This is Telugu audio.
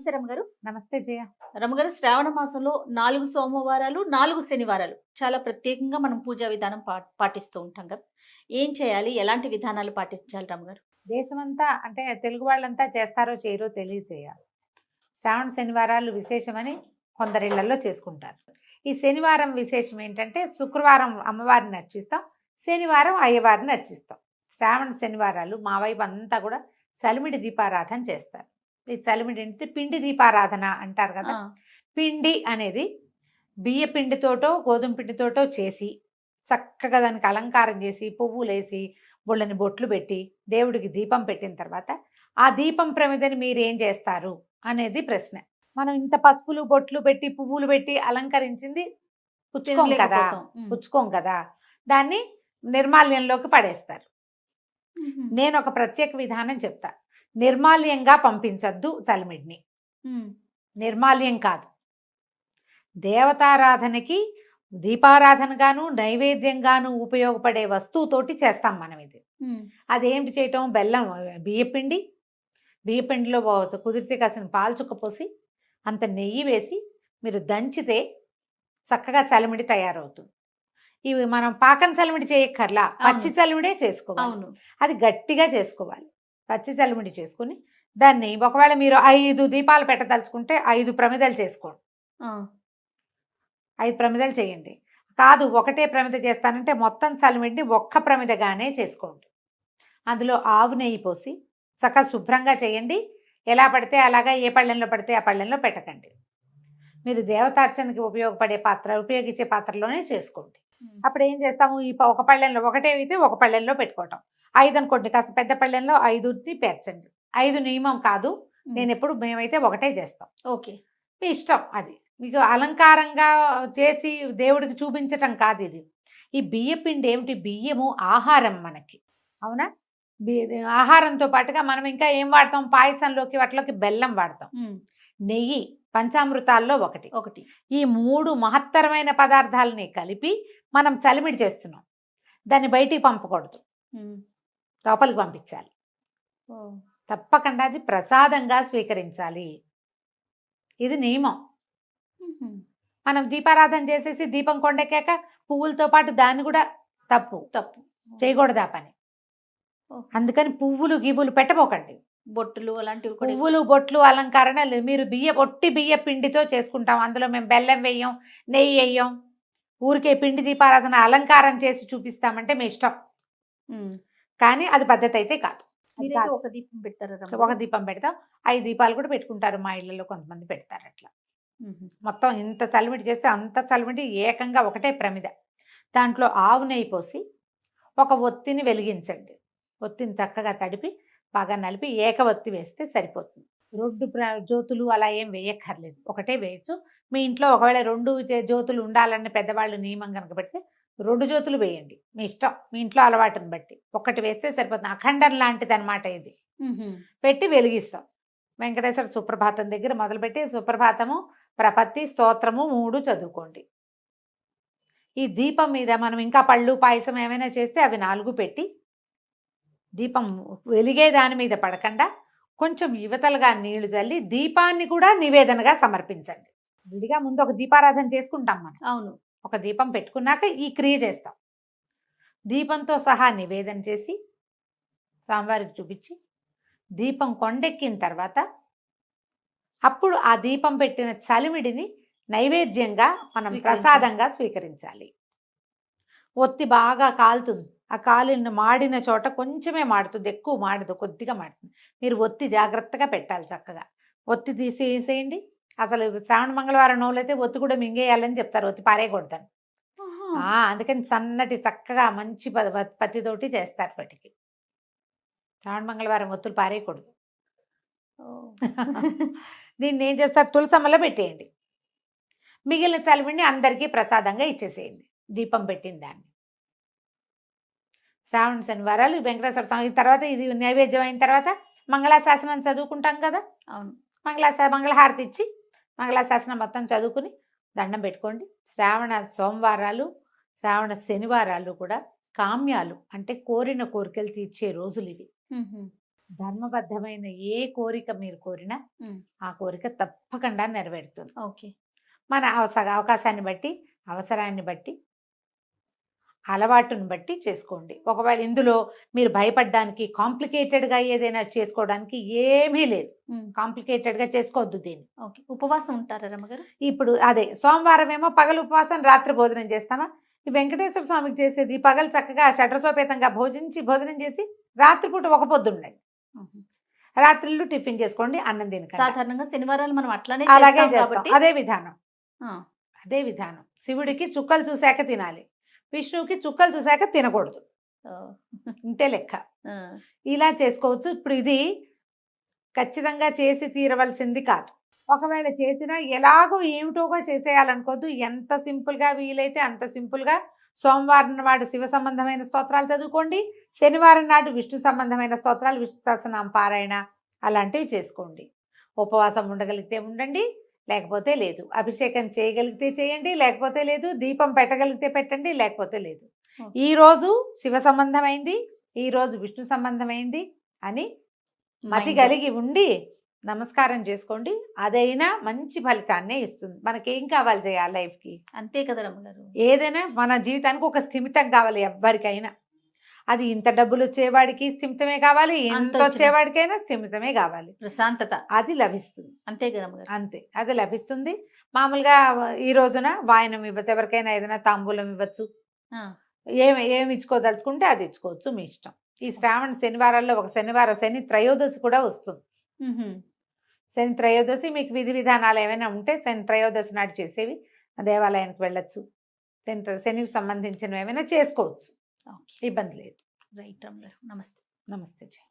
నమస్తే రమగారు. నమస్తే జయ. రమగారు, శ్రావణ మాసంలో 4 సోమవారాలు, 4 శనివారాలు చాలా ప్రత్యేకంగా మనం పూజా విధానం పాటిస్తూ ఉంటాం కదా! ఏం చేయాలి? ఎలాంటి విధానాలు పాటించాలి రమగారు? దేశమంతా అంటే తెలుగు వాళ్ళంతా చేస్తారో చేయరో తెలియజేయాలి. శ్రావణ శనివారాలు విశేషమని కొందరిళ్లలో చేసుకుంటారు. ఈ శనివారం విశేషం ఏంటంటే శుక్రవారం అమ్మవారిని అర్చిస్తాం, శనివారం అయ్యవారిని అర్చిస్తాం. శ్రావణ శనివారాలు మా వైపు అంతా కూడా చలిమిడి దీపారాధన చేస్తారు. ఈ చలిమిడి అంటే పిండి దీపారాధన అంటారు కదా. పిండి అనేది బియ్య పిండితోటో గోధుమ పిండితోటో చేసి చక్కగా దానికి అలంకారం చేసి పువ్వులేసి బొళ్ళని బొట్లు పెట్టి దేవుడికి దీపం పెట్టిన తర్వాత ఆ దీపం ప్రమిదని మీరు ఏం చేస్తారు అనేది ప్రశ్న. మనం ఇంత పసుపులు బొట్లు పెట్టి పువ్వులు పెట్టి అలంకరించింది పుచ్చుకోం కదా, దాన్ని నిర్మాల్యంలోకి పడేస్తారు. నేను ఒక ప్రత్యేక విధానం చెప్తా. నిర్మాల్యంగా పంపించద్దు చలిమిడిని. నిర్మాల్యం కాదు, దేవతారాధనకి దీపారాధనగాను నైవేద్యంగాను ఉపయోగపడే వస్తువుతోటి చేస్తాం మనం ఇది. అదేమిటి చేయటం? బెల్లం, బియ్యపిండిలో కుదిరితే కాసిన పాల్చుక్క పోసి అంత నెయ్యి వేసి మీరు దంచితే చక్కగా చలిమిడి తయారవుతుంది. ఇవి మనం పాకం చలిమిడి చేయక్కర్లా, పచ్చి చలిమిడే చేసుకోవాలి. అది గట్టిగా చేసుకోవాలి. పచ్చి చలిమిడి చేసుకుని దాన్ని ఒకవేళ మీరు 5 దీపాలు పెట్టదలుచుకుంటే 5 ప్రమిదలు చేసుకోండి. 5 ప్రమిదలు చేయండి. కాదు ఒకటే ప్రమిద చేస్తానంటే మొత్తం చలిమిడిని ఒక్క ప్రమిదగానే చేసుకోండి. అందులో ఆవు నెయ్యి పోసి చక్కగా శుభ్రంగా చేయండి. ఎలా పడితే అలాగా ఏ పళ్ళెంలో పడితే ఆ పళ్ళెంలో పెట్టకండి. మీరు దేవతార్చనకి ఉపయోగించే పాత్రలోనే చేసుకోండి. అప్పుడు ఏం చేస్తాము? ఈ ఒక పళ్ళెంలో ఒకటే అయితే ఒక పళ్ళెంలో పెట్టుకోవటం. 5 అనుకోండి, కాస్త పెద్ద పళ్ళెంలో 5ని పేర్చండి. 5 నియమం కాదు, మేమైతే ఒకటే చేస్తాం. ఓకే, మీ ఇష్టం. అది మీకు అలంకారంగా చేసి దేవుడికి చూపించటం కాదు ఇది. ఈ బియ్య పిండి ఏమిటి? బియ్యము ఆహారం మనకి, అవునా? ఆహారంతో పాటుగా మనం ఇంకా ఏం వాడతాం? పాయసంలోకి వాటిలోకి బెల్లం వాడతాం, నెయ్యి పంచామృతాల్లో ఒకటి. ఈ 3 మహత్తరమైన పదార్థాలని కలిపి మనం చలిమిడి చేస్తున్నాం. దాన్ని బయటికి పంపకూడదు, లోపలికి పంపించాలి. తప్పకుండా అది ప్రసాదంగా స్వీకరించాలి. ఇది నియమం. మనం దీపారాధన చేసేసి దీపం కొండెక్కాక పువ్వులతో పాటు దాన్ని కూడా తప్పు చేయకూడదు ఆ పని. అందుకని పువ్వులు గివ్వులు పెట్టబోకండి. బొట్టులు అలాంటివి, పువ్వులు బొట్లు అలంకరణ మీరు బియ్య పిండితో చేసుకుంటాం. అందులో మేము బెల్లం వేయం, నెయ్యి వేయం. ఊరికే పిండి దీపారాధన అలంకారం చేసి చూపిస్తామంటే మీ ఇష్టం, కానీ అది పద్ధతి అయితే కాదు. ఒక దీపం పెడతారు, ఒక దీపం పెడతాం. 5 దీపాలు కూడా పెట్టుకుంటారు మా ఇళ్లలో, కొంతమంది పెడతారు అట్లా. మొత్తం ఇంత చలిమిడి చేస్తే అంత చలిమిడి ఏకంగా ఒకటే ప్రమిద. దాంట్లో ఆవు నెయ్యి పోసి ఒక ఒత్తిని వెలిగించండి. ఒత్తిని చక్కగా తడిపి బాగా నలిపి ఏక ఒత్తి వేస్తే సరిపోతుంది. 2 జ్యోతులు అలా ఏం వేయక్కర్లేదు, ఒకటే వేయచ్చు. మీ ఇంట్లో ఒకవేళ 2 జ్యోతులు ఉండాలని పెద్దవాళ్ళు నియమం కనుక పెడితే 2 జ్యోతులు వేయండి, మీ ఇష్టం, మీ ఇంట్లో అలవాటుని బట్టి. ఒకటి వేస్తే సరిపోతుంది. అఖండం లాంటిది అనమాట ఇది. పెట్టి వెలిగిస్తాం. వెంకటేశ్వర సుప్రభాతం దగ్గర మొదలుపెట్టి సుప్రభాతము, ప్రపత్తి, స్తోత్రము 3 చదువుకోండి. ఈ దీపం మీద మనం ఇంకా పళ్ళు పాయసం ఏమైనా చేస్తే అవి 4 పెట్టి దీపం వెలిగే దాని మీద పడకుండా కొంచెం యువతలుగా నీళ్లు చల్లి దీపాన్ని కూడా నివేదనగా సమర్పించండి. విడిగా ముందు ఒక దీపారాధన చేసుకుంటాం మనం. అవును, ఒక దీపం పెట్టుకున్నాక ఈ క్రియ చేస్తాం. దీపంతో సహా నివేదన చేసి స్వామివారికి చూపించి దీపం కొండెక్కిన తర్వాత అప్పుడు ఆ దీపం పెట్టిన చలిమిడిని నైవేద్యంగా మనం ప్రసాదంగా స్వీకరించాలి. ఒత్తి బాగా కాలుతుంది. ఆ కాలిన మాడిన చోట కొంచెమే మాడుతుంది, ఎక్కువ మాడదు, కొద్దిగా మాడుతుంది. మీరు ఒత్తి జాగ్రత్తగా పెట్టాలి. చక్కగా ఒత్తి తీసేసేయండి. అసలు శ్రావణ మంగళవారం నోలైతే ఒత్తి కూడా మింగేయాలని చెప్తారు, ఒత్తి పారేయకూడదని. అందుకని సన్నటి చక్కగా మంచి పత్తితోటి చేస్తారు వాటికి. శ్రావణ మంగళవారం ఒత్తులు పారేయకూడదు. దీన్ని ఏం చేస్తారు? తులసమ్మలో పెట్టేయండి. మిగిలిన చలిమిడిని అందరికీ ప్రసాదంగా ఇచ్చేసేయండి, దీపం పెట్టిన దాన్ని. శ్రావణ శనివారాలు వెంకటేశ్వర స్వామి తర్వాత ఇది నైవేద్యం అయిన తర్వాత మంగళాశాసనం చదువుకుంటాం కదా. అవును, మంగళహారతి ఇచ్చి మంగళాశాసనం మొత్తం చదువుకుని దండం పెట్టుకోండి. శ్రావణ సోమవారాలు, శ్రావణ శనివారాలు కూడా కామ్యాలు అంటే కోరిన కోరికలు తీర్చే రోజులు ఇవి. ధర్మబద్ధమైన ఏ కోరిక మీరు కోరినా ఉమ్, ఆ కోరిక తప్పకుండా నెరవేరుతుంది. ఓకే. మన అవకాశాన్ని బట్టి, అవసరాన్ని బట్టి, అలవాటుని బట్టి చేసుకోండి. ఒకవేళ ఇందులో మీరు భయపడడానికి కాంప్లికేటెడ్‌గా ఏదైనా చేసుకోవడానికి ఏమీ లేదు. ఉమ్, కాంప్లికేటెడ్‌గా చేసుకోవద్దు దీన్ని. ఓకే. ఉపవాసం ఉంటారా రమ్మగారు? ఇప్పుడు అదే సోమవారం ఏమో పగలు ఉపవాసం, రాత్రి భోజనం చేస్తామా? ఈ వెంకటేశ్వర స్వామికి చేసేది పగలు చక్కగా షడ్రసోపేతంగా భోజనం చేసి రాత్రిపూట ఒక పొద్దుండండి. ఉహు. రాత్రిళ్ళు టిఫిన్ చేసుకోండి, అన్నం తినకండి. సాధారణంగా శనివారాలు మనం అట్లానే అలాగే చేస్తాం చేస్తాం. కాబట్టి అదే విధానం. ఆ, అదే విధానం. శివుడికి చుక్కలు చూశాక తినాలి, విష్ణువుకి చుక్కలు చూశాక తినకూడదు. ఓ, ఇంతే లెక్క. ఆ, ఇలా చేసుకోవచ్చు. ఇప్పుడు ఇది ఖచ్చితంగా చేసి తీరవలసింది కాదు. ఒకవేళ చేసినా ఎలాగో ఏమిటోగా చేసేయాలనుకోవద్దు. ఎంత సింపుల్గా వీలైతే అంత సింపుల్గా సోమవారం నాడు శివ సంబంధమైన స్తోత్రాలు చదువుకోండి, శనివారం నాడు విష్ణు సంబంధమైన స్తోత్రాలు, విష్ణు సహస్రనామ పారాయణ అలాంటివి చేసుకోండి. ఉపవాసం ఉండగలిగితే ఉండండి, లేకపోతే లేదు. అభిషేకం చేయగలిగితే చేయండి, లేకపోతే లేదు. దీపం పెట్టగలిగితే పెట్టండి, లేకపోతే లేదు. ఓకే. ఈరోజు శివ సంబంధమైంది, ఈరోజు విష్ణు సంబంధమైంది అని మతి మైండ్. కలిగి ఉండి నమస్కారం చేసుకోండి. అదైనా మంచి ఫలితాన్నే ఇస్తుంది. మనకేం కావాలి చేయాలి లైఫ్కి? అంతే కదా రమ్మగారు. ఏదైనా మన జీవితానికి ఒక స్థిమితం కావాలి ఎవ్వరికైనా. అది ఇంత డబ్బులు వచ్చేవాడికి స్థిమితమే కావాలి, అంత ఇంత వచ్చిన వచ్చేవాడికైనా స్థిమితమే కావాలి. ప్రశాంతత అది లభిస్తుంది. అంతే కదా రమ్మగారు. అంతే, అది లభిస్తుంది. మామూలుగా ఈ రోజున వాయనం ఇవ్వచ్చు, ఎవరికైనా ఏదైనా తాంబూలం ఇవ్వచ్చు. ఆ, ఏమి ఇచ్చుకోదలుచుకుంటే అది ఇచ్చుకోవచ్చు, మీ ఇష్టం. ఈ శ్రావణ శనివారాల్లో ఒక శని త్రయోదశి కూడా వస్తుంది. ఉహు. శని త్రయోదశి మీకు విధి విధానాలు ఏమైనా ఉంటే శని త్రయోదశి నాడు చేసేవి దేవాలయానికి వెళ్ళొచ్చు. శనికి సంబంధించినవి ఏమైనా చేసుకోవచ్చు, ఓకే. ఇబ్బంది లేదు. రైట్ రమ్మగారు. నమస్తే. నమస్తే జీ.